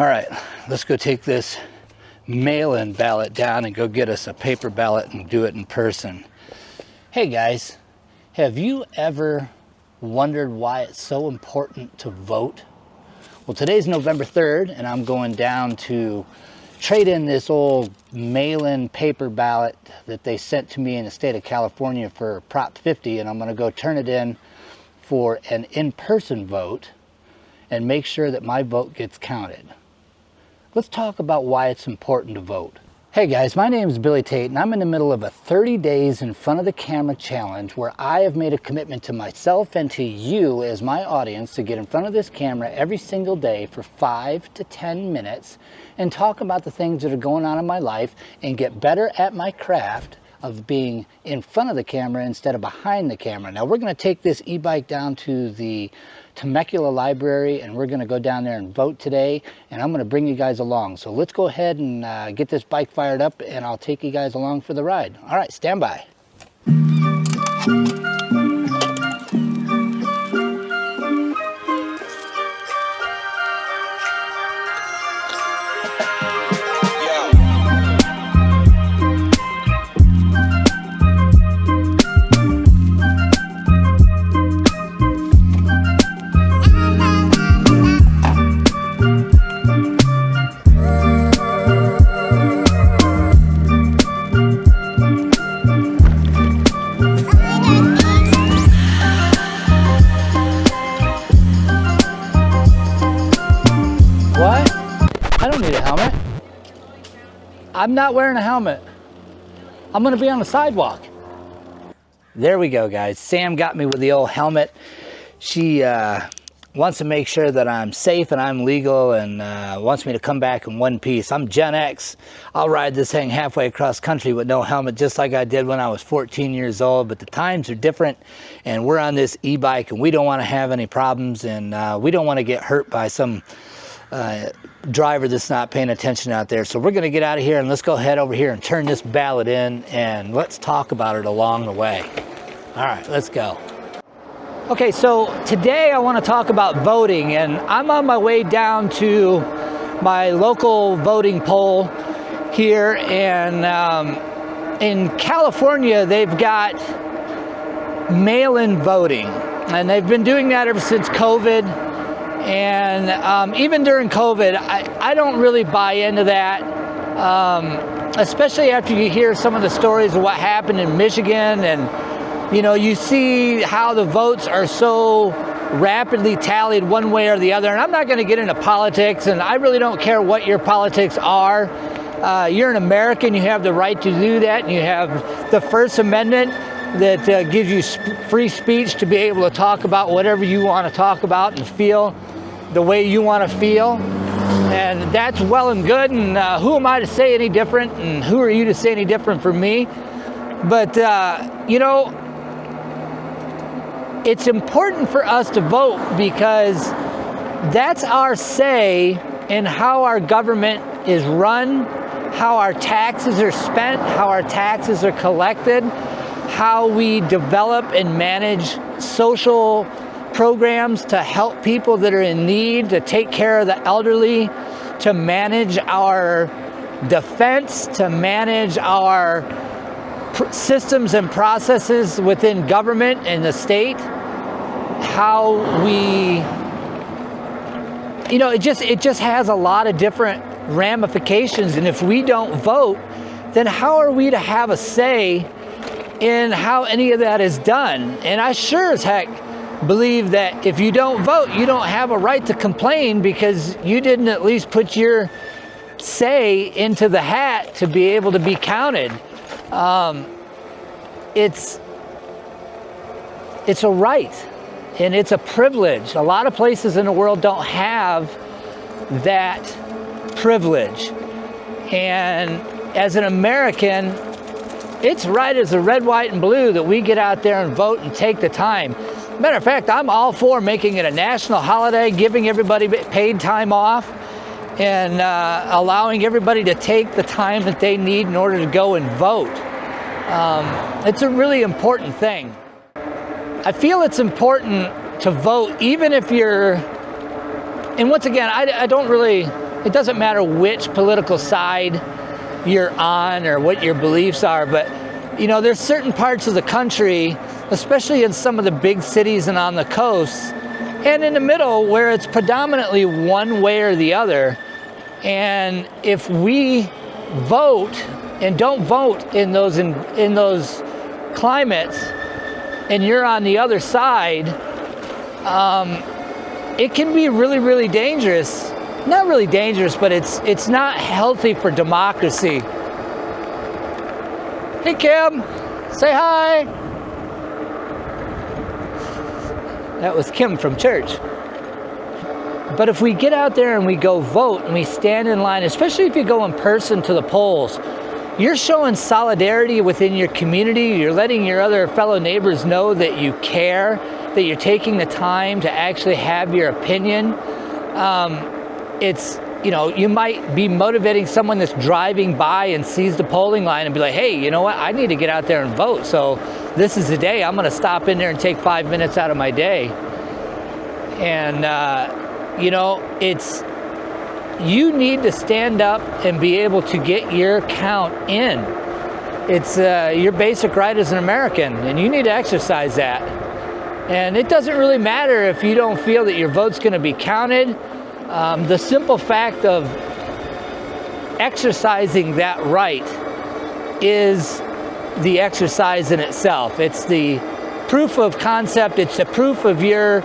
All right, let's go take this mail-in ballot down and go get us a paper ballot and do it in person. Hey guys, have you ever wondered why it's so important to vote? Well, today's November 3rd, and I'm going down to trade in this old mail-in paper ballot that they sent to me in the state of California for Prop 50, and I'm going to go turn it in for an in-person vote and make sure that my vote gets counted. Let's talk about why it's important to vote. Hey guys, my name is Billy Tait, and I'm in the middle of a 30 days in front of the camera challenge where I have made a commitment to myself and to you as my audience to get in front of this camera every single day for 5 to 10 minutes and talk about the things that are going on in my life and get better at my craft of being in front of the camera instead of behind the camera. Now we're going to take this e-bike down to the Temecula library, and we're going to go down there and vote today, and I'm going to bring you guys along. So let's go ahead and get this bike fired up, and I'll take you guys along for the ride. All right, stand by. I'm not wearing a helmet. I'm gonna be on the sidewalk. There we go, guys. Sam got me with the old helmet. She wants to make sure that I'm safe and I'm legal, and wants me to come back in one piece. I'm Gen X. I'll ride this thing halfway across country with no helmet, just like I did when I was 14 years old, but the times are different, and we're on this e-bike, and we don't want to have any problems, and we don't want to get hurt by some driver that's not paying attention out there. So we're going to get out of here, and let's go head over here and turn this ballot in, and let's talk about it along the way. All right, let's go. Okay, so today I want to talk about voting, and I'm on my way down to my local voting poll here, and in California they've got mail-in voting, and they've been doing that ever since COVID. And even during COVID, I don't really buy into that, especially after you hear some of the stories of what happened in Michigan, and you know, you see how the votes are so rapidly tallied one way or the other. And I'm not going to get into politics, and I really don't care what your politics are. You're an American, you have the right to do that, and you have the First Amendment that gives you free speech to be able to talk about whatever you want to talk about and feel the way you want to feel, and that's well and good, and who am I to say any different, and who are you to say any different from me? But you know, it's important for us to vote because that's our say in how our government is run, how our taxes are spent, how our taxes are collected, how we develop and manage social programs to help people that are in need, to take care of the elderly, to manage our defense, to manage our systems and processes within government and the state, how we, you know, it just has a lot of different ramifications. And if we don't vote, then how are we to have a say in how any of that is done? And I sure as heck believe that if you don't vote, you don't have a right to complain because you didn't at least put your say into the hat to be able to be counted. It's a right, and it's a privilege. A lot of places in the world don't have that privilege. And as an American, it's right as the red, white, and blue that we get out there and vote and take the time. Matter of fact, I'm all for making it a national holiday, giving everybody paid time off, and allowing everybody to take the time that they need in order to go and vote. It's a really important thing. I feel it's important to vote even if you're, and once again, I don't really It doesn't matter which political side you're on or what your beliefs are, but you know, there's certain parts of the country, especially in some of the big cities and on the coast, and in the middle, where it's predominantly one way or the other. And if we vote and don't vote in those climates, and you're on the other side, it can be really, really dangerous. Not really dangerous, but it's not healthy for democracy. Hey Kim, say hi. That was Kim from church. But if we get out there and we go vote and we stand in line, especially if you go in person to the polls, you're showing solidarity within your community. You're letting your other fellow neighbors know that you care, that you're taking the time to actually have your opinion. You know, you might be motivating someone that's driving by and sees the polling line and be like, hey, you know what, I need to get out there and vote. So this is the day I'm gonna stop in there and take 5 minutes out of my day. And, you know, you need to stand up and be able to get your count in. It's your basic right as an American, and you need to exercise that. And it doesn't really matter if you don't feel that your vote's gonna be counted. The simple fact of exercising that right is the exercise in itself. It's the proof of concept. It's the proof of your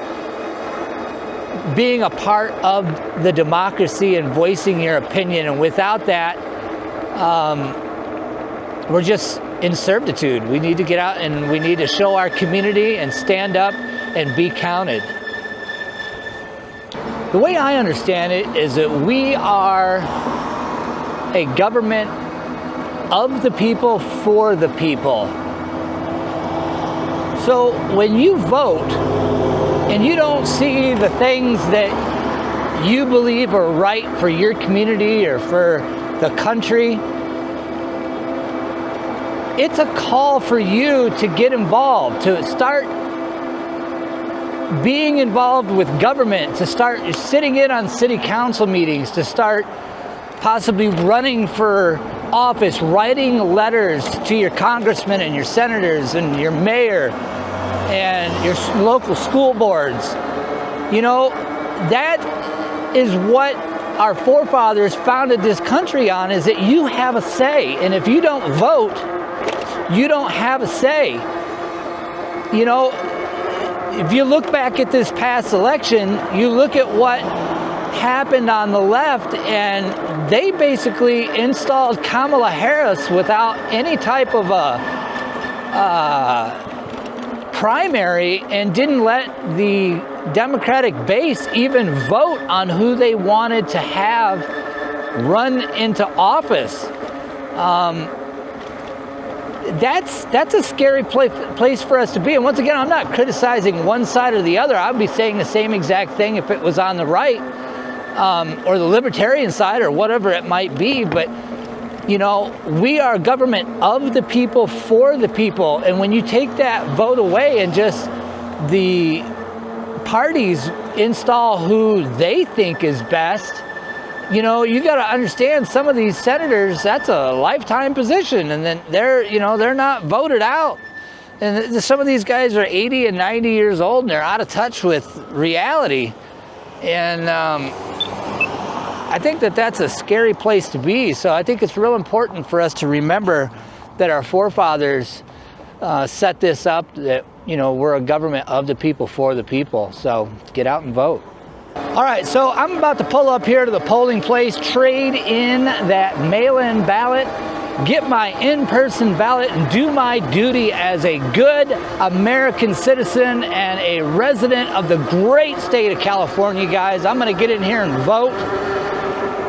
being a part of the democracy and voicing your opinion. And without that, we're just in servitude. We need to get out and we need to show our community and stand up and be counted. The way I understand it is that we are a government of the people, for the people. So when you vote and you don't see the things that you believe are right for your community or for the country, it's a call for you to get involved, to start being involved with government, to start sitting in on city council meetings, to start possibly running for office, writing letters to your congressmen and your senators and your mayor and your local school boards. You know, that is what our forefathers founded this country on, is that you have a say. And if you don't vote, you don't have a say. You know, if you look back at this past election, you look at what happened on the left, and they basically installed Kamala Harris without any type of a primary, and didn't let the Democratic base even vote on who they wanted to have run into office. That's a scary place for us to be. And once again, I'm not criticizing one side or the other. I'd be saying the same exact thing if it was on the right or the libertarian side or whatever it might be. But, you know, we are government of the people, for the people. And when you take that vote away and just the parties install who they think is best, you know, you got to understand, some of these senators, that's a lifetime position, and then they're not voted out. And some of these guys are 80 and 90 years old, and they're out of touch with reality. And I think that that's a scary place to be. So I think it's real important for us to remember that our forefathers set this up, that, you know, we're a government of the people, for the people. So get out and vote. All right, so I'm about to pull up here to the polling place, trade in that mail-in ballot, get my in-person ballot, and do my duty as a good American citizen and a resident of the great state of California, guys. I'm gonna get in here and vote.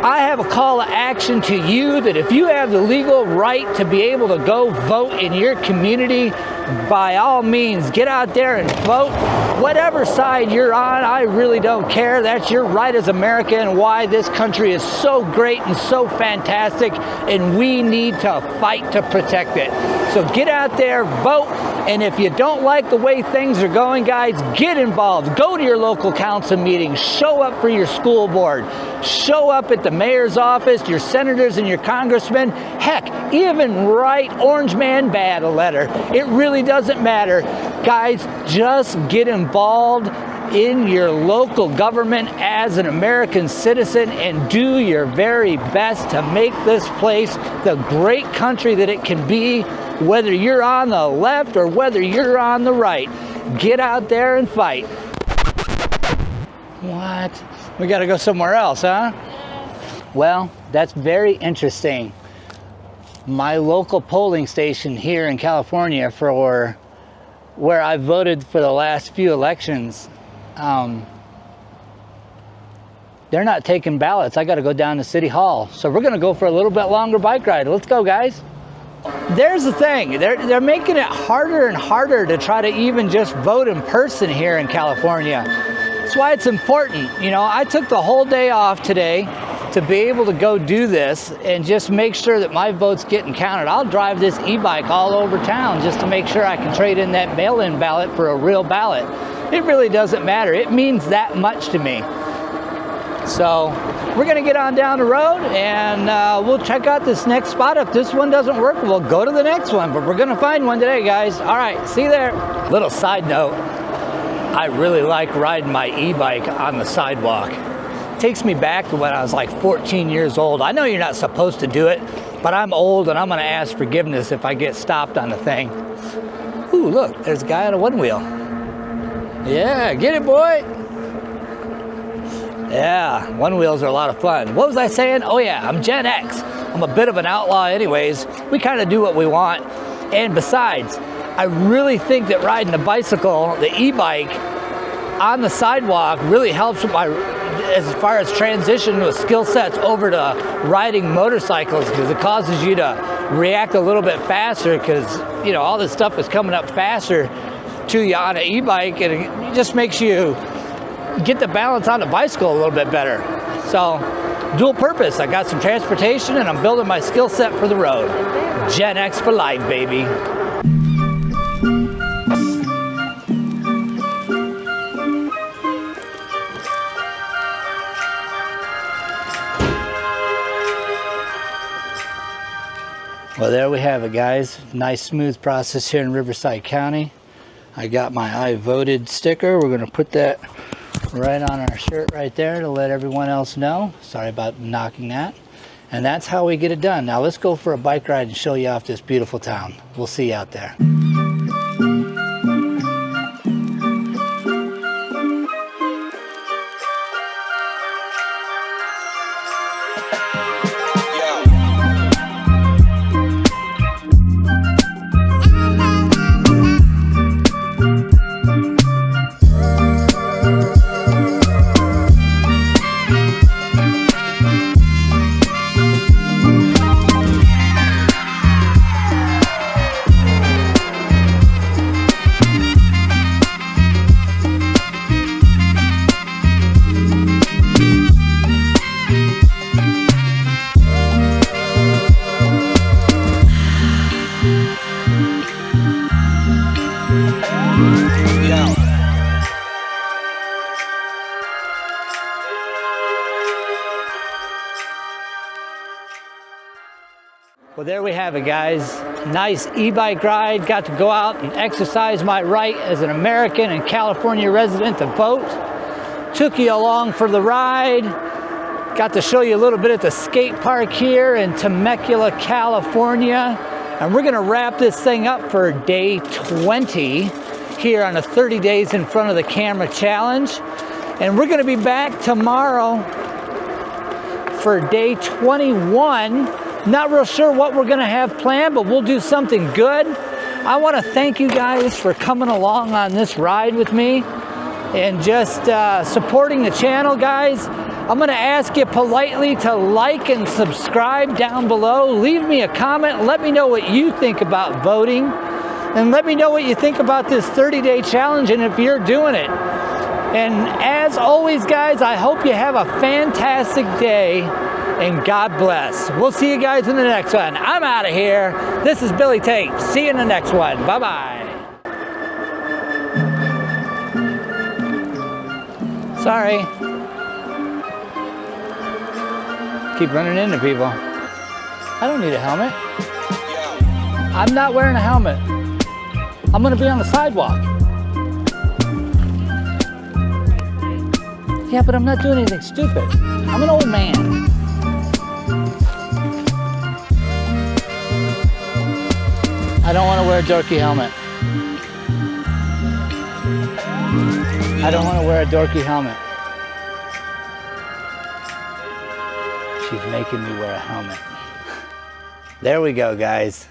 I have a call to action to you that if you have the legal right to be able to go vote in your community, by all means, get out there and vote. Whatever side you're on, I really don't care. That's your right as America, and why this country is so great and so fantastic, and we need to fight to protect it. So get out there, vote, And if you don't like the way things are going, guys, get involved. Go to your local council meetings. Show up for your school board. Show up at the mayor's office, your senators and your congressmen. Heck, even write Orange Man Bad a letter. It really doesn't matter. Guys, just get involved in your local government as an American citizen and do your very best to make this place the great country that it can be, whether you're on the left or whether you're on the right. Get out there and fight. What? We gotta go somewhere else, huh? Well, that's very interesting. My local polling station here in California for where I voted for the last few elections, they're not taking ballots. I got to go down to City Hall. So we're going to go for a little bit longer bike ride. Let's go, guys. There's the thing. They're making it harder and harder to try to even just vote in person here in California. That's why it's important. You know, I took the whole day off today to be able to go do this and just make sure that my vote's getting counted. I'll drive this e-bike all over town just to make sure I can trade in that mail-in ballot for a real ballot. It really doesn't matter. It means that much to me. So we're gonna get on down the road and we'll check out this next spot. If this one doesn't work, we'll go to the next one, but we're gonna find one today, guys. All right, see you there. Little side note, I really like riding my e-bike on the sidewalk. It takes me back to when I was like 14 years old. I know you're not supposed to do it, but I'm old and I'm gonna ask forgiveness if I get stopped on the thing. Ooh, look, there's a guy on a one wheel. Yeah, get it, boy. Yeah, one wheels are a lot of fun. What was I saying? Oh yeah, I'm Gen X. I'm a bit of an outlaw anyways. We kind of do what we want. And besides, I really think that riding a bicycle, the e-bike, on the sidewalk really helps with my, as far as transition with skill sets over to riding motorcycles, because it causes you to react a little bit faster because, you know, all this stuff is coming up faster to you on an e-bike, and it just makes you get the balance on the bicycle a little bit better. So dual purpose. I got some transportation and I'm building my skill set for the road. Gen X for life, baby. Well, there we have it, guys. Nice smooth process here in Riverside County. I got my I voted sticker. We're gonna put that right on our shirt right there to let everyone else know. Sorry about knocking that. And that's how we get it done. Now let's go for a bike ride and show you off this beautiful town. We'll see you out there. Well, there we have it, guys. Nice e-bike ride. Got to go out and exercise my right as an American and California resident to vote. Took you along for the ride. Got to show you a little bit at the skate park here in Temecula, California. And we're gonna wrap this thing up for day 20 here on a 30 days in front of the camera challenge. And we're gonna be back tomorrow for day 21. Not real sure what we're gonna have planned, but we'll do something good. I wanna thank you guys for coming along on this ride with me and just supporting the channel, guys. I'm gonna ask you politely to like and subscribe down below. Leave me a comment, let me know what you think about voting, and let me know what you think about this 30-day challenge and if you're doing it. And as always, guys, I hope you have a fantastic day. And God bless. We'll see you guys in the next one. I'm out of here. This is Billy Tait. See you in the next one. Bye-bye. Sorry. Keep running into people. I don't need a helmet. I'm not wearing a helmet. I'm gonna be on the sidewalk. Yeah, but I'm not doing anything stupid. I'm an old man. I don't want to wear a dorky helmet. I don't want to wear a dorky helmet. She's making me wear a helmet. There we go, guys.